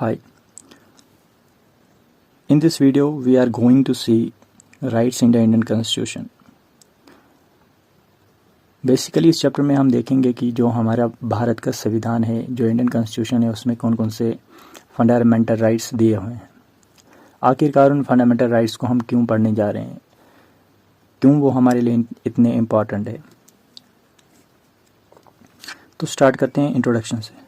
Hi. In this video, we are going to see rights in the Indian Constitution. Basically इस chapter में हम देखेंगे कि जो हमारा भारत का संविधान है, जो इंडियन कॉन्स्टिट्यूशन है, उसमें कौन कौन से फंडामेंटल राइट्स दिए हुए हैं। आखिरकार उन फंडामेंटल राइट्स को हम क्यों पढ़ने जा रहे हैं, क्यों वो हमारे लिए इतने इम्पॉर्टेंट है। तो स्टार्ट करते हैं इंट्रोडक्शन से।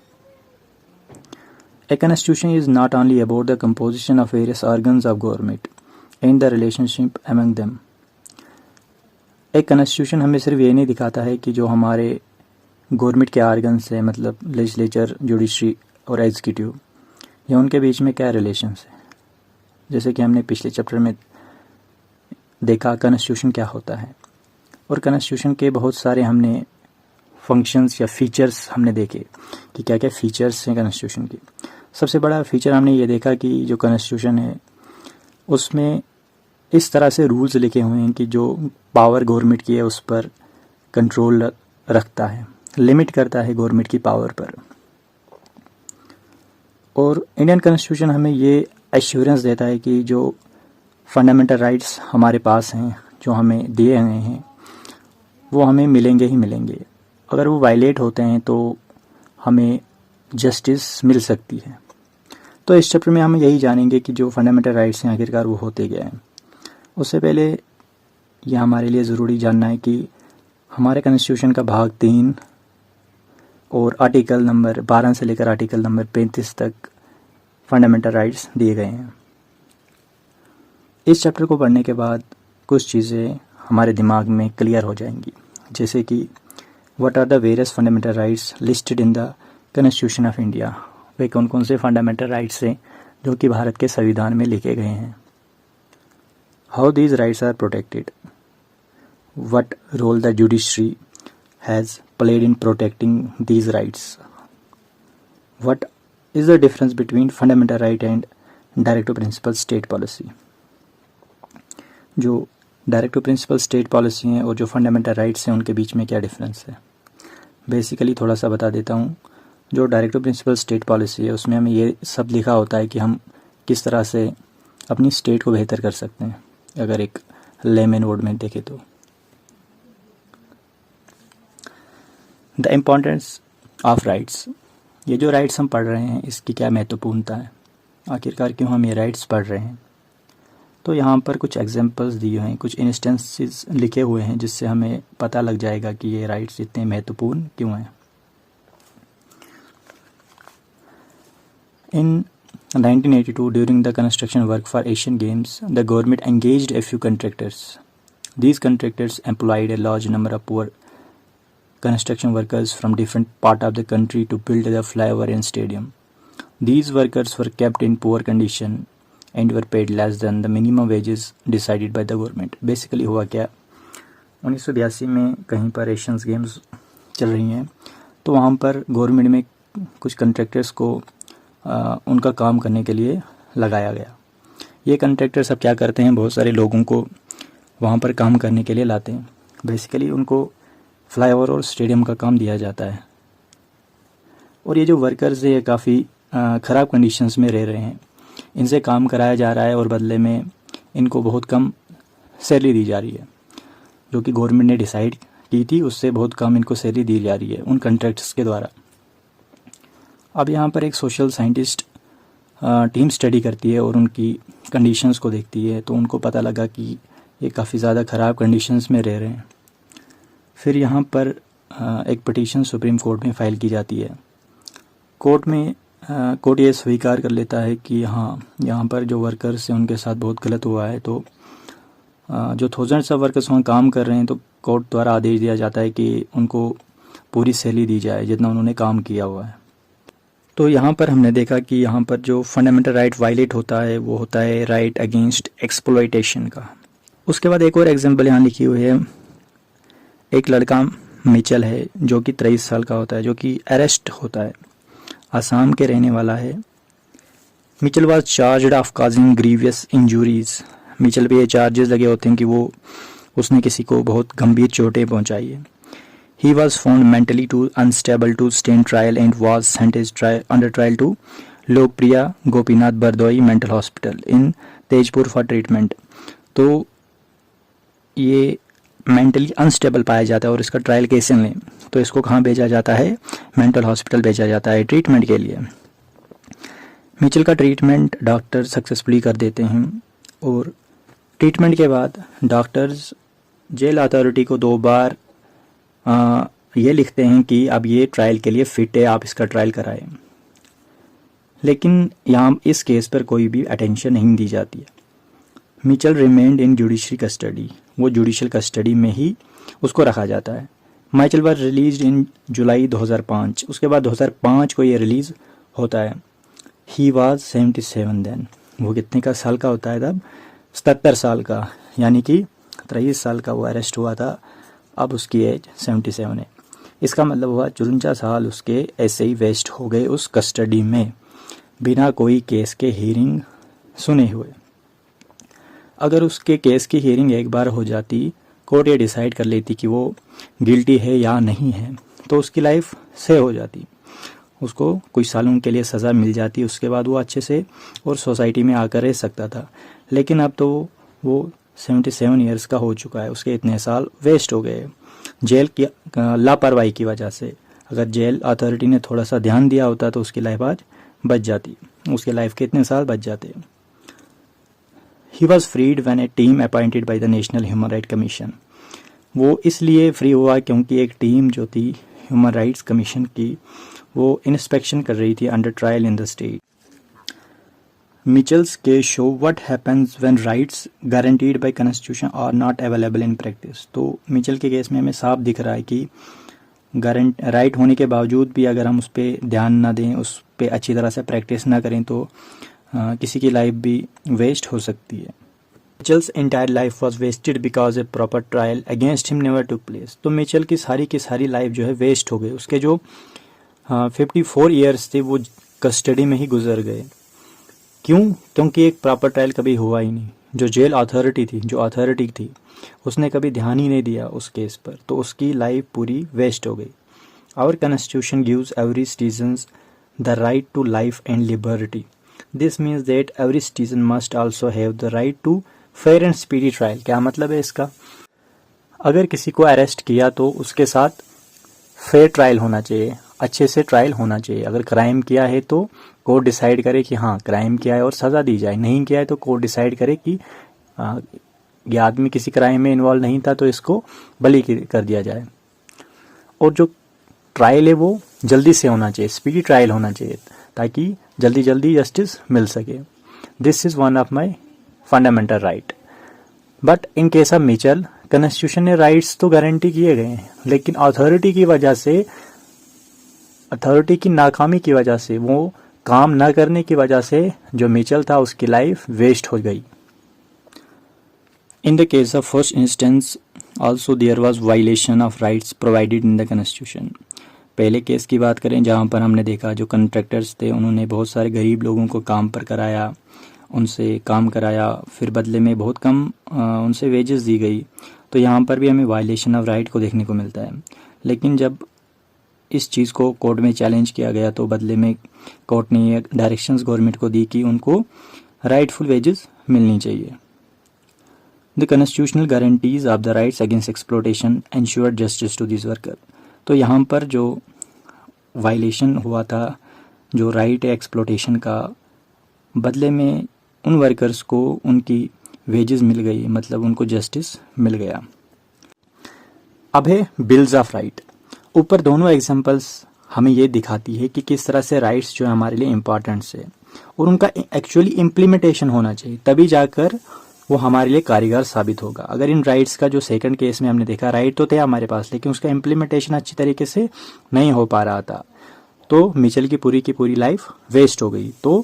A constitution is not only about the composition of various organs of government and the relationship among them. एक कॉन्स्टिट्यूशन हमें सिर्फ ये नहीं दिखाता है कि जो हमारे गवर्नमेंट के आर्गन्स हैं, मतलब लेजिस्लेचर, जुडिशरी और एग्जीक्यूटिव, या उनके बीच में क्या रिलेशंस है। जैसे कि हमने पिछले चैप्टर में देखा कॉन्स्टिट्यूशन क्या होता है, और कॉन्स्टिट्यूशन के बहुत सारे हमने फंक्शंस या फीचर्स हमने देखे कि क्या क्या फीचर्स हैं कॉन्स्टिट्यूशन के। सबसे बड़ा फीचर हमने ये देखा कि जो कॉन्स्टिट्यूशन है उसमें इस तरह से रूल्स लिखे हुए हैं कि जो पावर गवर्नमेंट की है उस पर कंट्रोल रखता है, लिमिट करता है गवर्नमेंट की पावर पर। और इंडियन कॉन्स्टिट्यूशन हमें ये एश्योरेंस देता है कि जो फंडामेंटल राइट्स हमारे पास हैं, जो हमें दिए गए हैं, वो हमें मिलेंगे ही मिलेंगे। अगर वो वायलेट होते हैं तो हमें जस्टिस मिल सकती है। तो इस चैप्टर में हम यही जानेंगे कि जो फंडामेंटल राइट्स हैं आखिरकार वो होते क्या हैं। उससे पहले ये हमारे लिए ज़रूरी जानना है कि हमारे कॉन्स्टिट्यूशन का भाग 3 और आर्टिकल नंबर 12 से लेकर आर्टिकल नंबर 35 तक फंडामेंटल राइट्स दिए गए हैं। इस चैप्टर को पढ़ने के बाद कुछ चीज़ें हमारे दिमाग में क्लियर हो जाएंगी, जैसे कि what are the various fundamental rights listed in the constitution of India. वे कौन कौन से फंडामेंटल राइट्स हैं जो कि भारत के संविधान में लिखे गए हैं। How these rights are protected, what role the judiciary has played in protecting these rights, what is the difference between fundamental right and direct to principle state policy. जो direct to principle state policy हैं और जो fundamental rights हैं उनके बीच में क्या difference है। Basically थोड़ा सा बता देता हूँ। जो direct to principle state policy है उसमें हमें ये सब लिखा होता है कि हम किस तरह से अपनी स्टेट को बेहतर कर सकते हैं, अगर एक लेमन वर्ड में देखें तो। द इम्पोर्टेंस ऑफ राइट्स, ये जो राइट्स हम पढ़ रहे हैं इसकी क्या महत्वपूर्णता है, आखिरकार क्यों हम ये राइट्स पढ़ रहे हैं। तो यहाँ पर कुछ एग्जांपल्स दिए हैं, कुछ इंस्टेंसेस लिखे हुए हैं जिससे हमें पता लग जाएगा कि ये राइट्स इतने महत्वपूर्ण क्यों हैं। In 1982, during the construction work for Asian Games, the government engaged a few contractors. These contractors employed a large number of poor construction workers from different parts of the country to build the flyover and stadium. These workers were kept in poor condition and were paid less than the minimum wages decided by the government. Basically हुआ क्या, 1982 में कहीं पर Asian games चल रही हैं, तो वहाँ पर गवर्नमेंट में कुछ कंट्रैक्टर्स को उनका काम करने के लिए लगाया गया। ये कंट्रैक्टर सब क्या करते हैं, बहुत सारे लोगों को वहाँ पर काम करने के लिए लाते हैं। बेसिकली उनको फ्लाईओवर और स्टेडियम का काम दिया जाता है। और ये जो वर्कर्स है ये काफ़ी ख़राब कंडीशंस में रह रहे हैं, इनसे काम कराया जा रहा है और बदले में इनको बहुत कम सैलरी दी जा रही है। जो कि गवर्नमेंट ने डिसाइड की थी उससे बहुत कम इनको सैलरी दी जा रही है उन कंट्रैक्टर्स के द्वारा। अब यहाँ पर एक सोशल साइंटिस्ट टीम स्टडी करती है और उनकी कंडीशंस को देखती है, तो उनको पता लगा कि ये काफ़ी ज़्यादा ख़राब कंडीशंस में रह रहे हैं। फिर यहाँ पर एक पिटीशन सुप्रीम कोर्ट में फ़ाइल की जाती है। कोर्ट ये स्वीकार कर लेता है कि हाँ, यहाँ पर जो वर्कर्स हैं उनके साथ बहुत गलत हुआ है। तो जो थाउजेंड्स ऑफ वर्कर्स वहाँ काम कर रहे हैं, तो कोर्ट द्वारा आदेश दिया जाता है कि उनको पूरी सैलरी दी जाए जितना उन्होंने काम किया हुआ है। तो यहाँ पर हमने देखा कि यहाँ पर जो फंडामेंटल राइट वायलेट होता है वो होता है राइट अगेंस्ट एक्सप्लॉयटेशन का। उसके बाद एक और एग्जांपल यहाँ लिखी हुई है। एक लड़का मिचल है जो कि 23 साल का होता है, जो कि अरेस्ट होता है, आसाम के रहने वाला है। Mitchell was charged of causing grievous injuries. Mitchell पे ये चार्जेस लगे होते हैं कि उसने किसी को बहुत गंभीर चोटें पहुँचाई है। He was found mentally too unstable to stand trial and was sentenced under trial to Lokopriya Gopinath Bordoloi mental hospital in Tezpur for treatment. तो ये मेंटली अनस्टेबल पाया जाता है और इसका ट्रायल कैसे लें, तो इसको कहाँ भेजा जाता है, मेंटल हॉस्पिटल भेजा जाता है ट्रीटमेंट के लिए। मिचेल का ट्रीटमेंट डॉक्टर सक्सेसफुली कर देते हैं और ट्रीटमेंट के बाद डॉक्टर्स जेल अथॉरिटी को 2 बार ये लिखते हैं कि अब ये ट्रायल के लिए फ़िट है, आप इसका ट्रायल कराएं। लेकिन यहाँ इस केस पर कोई भी अटेंशन नहीं दी जाती है। मिचेल रिमेन्ड इन जुडिशरी कस्टडी, वो जुडिशल कस्टडी में ही उसको रखा जाता है। मिचेल वाज रिलीज्ड इन जुलाई 2005, उसके बाद 2005 को ये रिलीज़ होता है। ही वाज 77 देन, वो कितने का साल का होता है तब, 77 साल का, यानी कि 23 साल का वो अरेस्ट हुआ था, अब उसकी एज 77 है। इसका मतलब हुआ 54 साल उसके ऐसे ही वेस्ट हो गए उस कस्टडी में, बिना कोई केस के हियरिंग सुने हुए। अगर उसके केस की हियरिंग एक बार हो जाती, कोर्ट ये डिसाइड कर लेती कि वो गिल्टी है या नहीं है, तो उसकी लाइफ सेव हो जाती, उसको कुछ सालों के लिए सज़ा मिल जाती, उसके बाद वो अच्छे से और सोसाइटी में आकर रह सकता था। लेकिन अब तो वो 77 ईयर्स का हो चुका है, उसके इतने साल वेस्ट हो गए जेल की लापरवाही की वजह से। अगर जेल अथॉरिटी ने थोड़ा सा ध्यान दिया होता तो उसकी लाइफ आज बच जाती, उसके लाइफ के इतने साल बच जाते। He was freed when a team appointed by the National Human Right Commission, वो इसलिए फ्री हुआ क्योंकि एक टीम जो थी ह्यूमन राइट्स कमीशन की, वो इंस्पेक्शन कर रही थी under trial in the state. Michel's case show what happens when rights guaranteed by constitution are not available in practice. तो मिचेल के केस में हमें साफ दिख रहा है कि राइट होने के बावजूद भी अगर हम उस पर ध्यान ना दें, उस पर अच्छी तरह से प्रैक्टिस ना करें, तो किसी की लाइफ भी वेस्ट हो सकती है। Michel's entire life was wasted because a proper trial against him never took place. तो मिचेल की सारी लाइफ जो है वेस्ट हो गई, उसके जो 54 ईयर्स थे वो कस्टडी में ही गुजर गए। क्यों? क्योंकि एक प्रॉपर ट्रायल कभी हुआ ही नहीं। जो जेल अथॉरिटी थी उसने कभी ध्यान ही नहीं दिया उस केस पर, तो उसकी लाइफ पूरी वेस्ट हो गई। Our constitution gives every citizen the right to life and liberty. This means that every citizen must also have the right to fair and speedy trial. क्या मतलब है इसका? अगर किसी को अरेस्ट किया तो उसके साथ फेयर ट्रायल होना चाहिए, अच्छे से ट्रायल होना चाहिए। अगर क्राइम किया है तो कोर्ट डिसाइड करे कि हाँ क्राइम किया है और सज़ा दी जाए, नहीं किया है तो कोर्ट डिसाइड करे कि ये आदमी किसी क्राइम में इन्वॉल्व नहीं था तो इसको बरी कर दिया जाए। और जो ट्रायल है वो जल्दी से होना चाहिए, स्पीडी ट्रायल होना चाहिए, ताकि जल्दी जस्टिस मिल सके। This is one of my fundamental right. But in case of Mitchell, constitution ने राइट्स तो गारंटी किए गए हैं, लेकिन अथॉरिटी की नाकामी की वजह से, वो काम न करने की वजह से जो मिचेल था उसकी लाइफ वेस्ट हो गई। In the case of first instance also there was violation of rights provided in the constitution. पहले केस की बात करें जहाँ पर हमने देखा जो कॉन्ट्रैक्टर्स थे उन्होंने बहुत सारे गरीब लोगों को काम पर कराया, उनसे काम कराया, फिर बदले में बहुत कम उनसे वेजेस दी गई। तो यहाँ पर भी हमें वायलेशन ऑफ राइट को देखने को मिलता है। लेकिन जब इस चीज़ को कोर्ट में चैलेंज किया गया तो बदले में कोर्ट ने ये डायरेक्शंस गवर्नमेंट को दी कि उनको राइटफुल वेजेस मिलनी चाहिए। The constitutional guarantees of the rights against exploitation ensure justice to this worker. तो यहाँ पर जो वायलेशन हुआ था, जो राइट है एक्सप्लोटेशन का, बदले में उन वर्कर्स को उनकी वेजेस मिल गई, मतलब उनको जस्टिस मिल गया। अब है बिल्स ऑफ राइट। ऊपर दोनों एग्जांपल्स हमें ये दिखाती है कि किस तरह से राइट्स जो है हमारे लिए इम्पॉर्टेंट्स है और उनका एक्चुअली इम्प्लीमेंटेशन होना चाहिए, तभी जाकर वो हमारे लिए कारगर साबित होगा। अगर इन राइट्स का जो सेकंड केस में हमने देखा, राइट तो थे हमारे पास लेकिन उसका इम्प्लीमेंटेशन अच्छी तरीके से नहीं हो पा रहा था, तो मिचेल की पूरी लाइफ वेस्ट हो गई। तो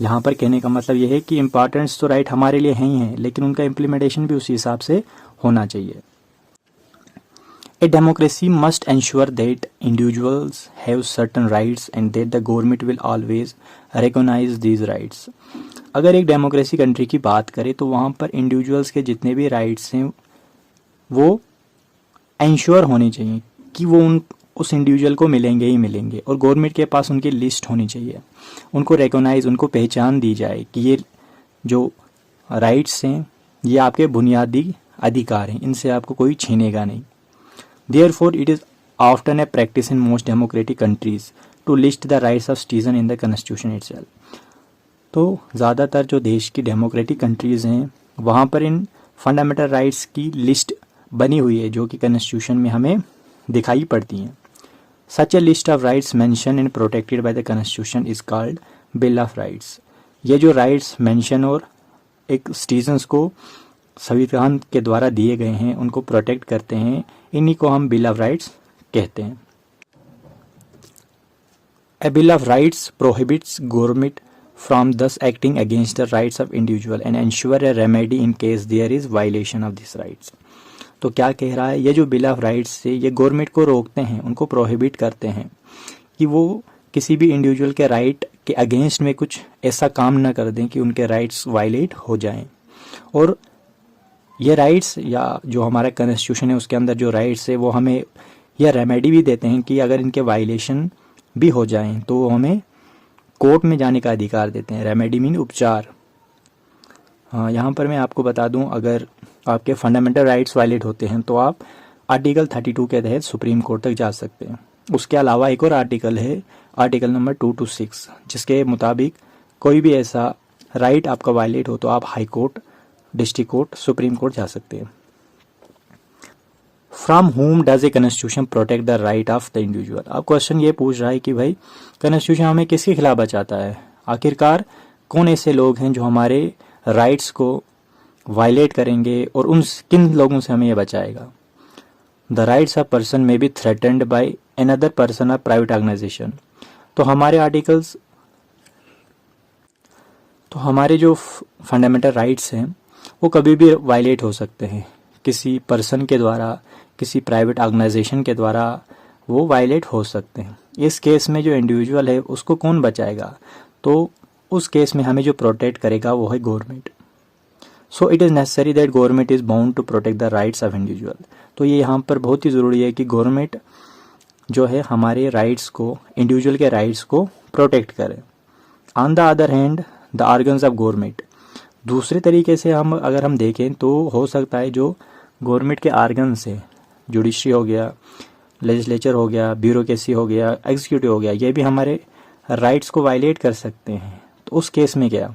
यहाँ पर कहने का मतलब ये है कि इम्पॉर्टेंस तो राइट हमारे लिए हैं ही हैं, लेकिन उनका इम्प्लीमेंटेशन भी उसी हिसाब से होना चाहिए। A democracy must ensure that individuals have certain rights and that the government will always recognize these rights. अगर एक डेमोक्रेसी कंट्री की बात करें तो वहाँ पर इंडिविजुअल्स के जितने भी राइट्स हैं वो इंश्योर होने चाहिए कि वो उस इंडिविजुअल को मिलेंगे ही मिलेंगे, और गवर्नमेंट के पास उनकी लिस्ट होनी चाहिए, उनको रिकॉग्नाइज, उनको पहचान दी जाए कि ये जो राइट्स हैं ये आपके बुनियादी अधिकार हैं, इनसे आपको कोई छीनेगा नहीं। Therefore it is often a practice in most democratic countries to list the rights of citizen in the constitution itself. तो ज़्यादातर जो देश की डेमोक्रेटिक कंट्रीज़ हैं वहाँ पर इन फंडामेंटल राइट्स की लिस्ट बनी हुई है जो कि कॉन्स्टिट्यूशन में हमें दिखाई पड़ती हैं। Such a list of rights mention and protected by the constitution is called bill of rights. ये जो राइट्स मेंशन और एक सिटीजन्स को संविधान के द्वारा दिए गए हैं उनको प्रोटेक्ट करते हैं, इन्हीं को हम बिल ऑफ राइट्स कहते हैं। A bill of rights prohibits government from thus acting against the rights of individual and ensure a remedy in case there is violation of these rights। तो क्या कह रहा है, ये जो बिल ऑफ राइट्स से ये गवर्नमेंट को रोकते हैं, उनको प्रोहिबिट करते हैं कि वो किसी भी इंडिविजुअल के राइट के अगेंस्ट में कुछ ऐसा काम ना कर दें कि उनके राइट्स वायलेट हो जाएं। और ये राइट्स या जो हमारा कॉन्स्टिट्यूशन है उसके अंदर जो राइट्स है वो हमें यह रेमेडी भी देते हैं कि अगर इनके वायलेशन भी हो जाएं तो वो हमें कोर्ट में जाने का अधिकार देते हैं। रेमेडी मीन उपचार। हाँ, यहाँ पर मैं आपको बता दूँ, अगर आपके फंडामेंटल राइट्स वायलेट होते हैं तो आप आर्टिकल 32 के तहत सुप्रीम कोर्ट तक जा सकते हैं। उसके अलावा एक और आर्टिकल है, आर्टिकल नंबर 2 to 6, जिसके मुताबिक कोई भी ऐसा राइट आपका वायलेट हो तो आप high court, district court, supreme court जा सकते हैं। From home does a constitution protect the right of the individual. अब क्वेश्चन ये पूछ रहा है कि भाई कॉन्स्टिट्यूशन हमें किसके खिलाफ बचाता है, आखिरकार कौन ऐसे लोग हैं जो हमारे राइट्स को वायलेट करेंगे और उन किन लोगों से हमें ये बचाएगा। The rights of person may be threatened by another person और प्राइवेट ऑर्गेनाइजेशन। तो हमारे आर्टिकल्स, तो हमारे जो फंडामेंटल राइट्स हैं वो कभी भी वायलेट हो सकते हैं, किसी पर्सन के द्वारा, किसी प्राइवेट ऑर्गेनाइजेशन के द्वारा वो वायलेट हो सकते हैं। इस केस में जो इंडिविजुअल है उसको कौन बचाएगा, तो उस केस में हमें जो प्रोटेक्ट करेगा वो है government. So it is necessary that government is bound to protect the rights of individual. तो ये यहाँ पर बहुत ही ज़रूरी है कि गवर्नमेंट जो है हमारे राइट्स को, इंडिविजुअल के राइट्स को प्रोटेक्ट करे। On the other hand the organs of government, दूसरे तरीके से हम अगर हम देखें तो हो सकता है जो गवर्नमेंट के ऑर्गन्स हैं, जुडिशरी हो गया, लेजिस्लेचर हो गया, ब्यूरोक्रेसी हो गया, एग्जीक्यूटिव हो गया, ये भी हमारे राइट्स को वायलेट कर सकते हैं। तो उस केस में क्या,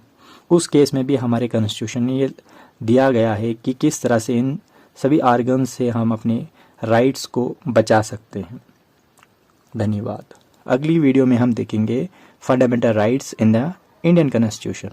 उस केस में भी हमारे कॉन्स्टिट्यूशन में ये दिया गया है कि किस तरह से इन सभी ऑर्गन्स से हम अपने राइट्स को बचा सकते हैं। धन्यवाद। अगली वीडियो में हम देखेंगे fundamental rights in the Indian constitution.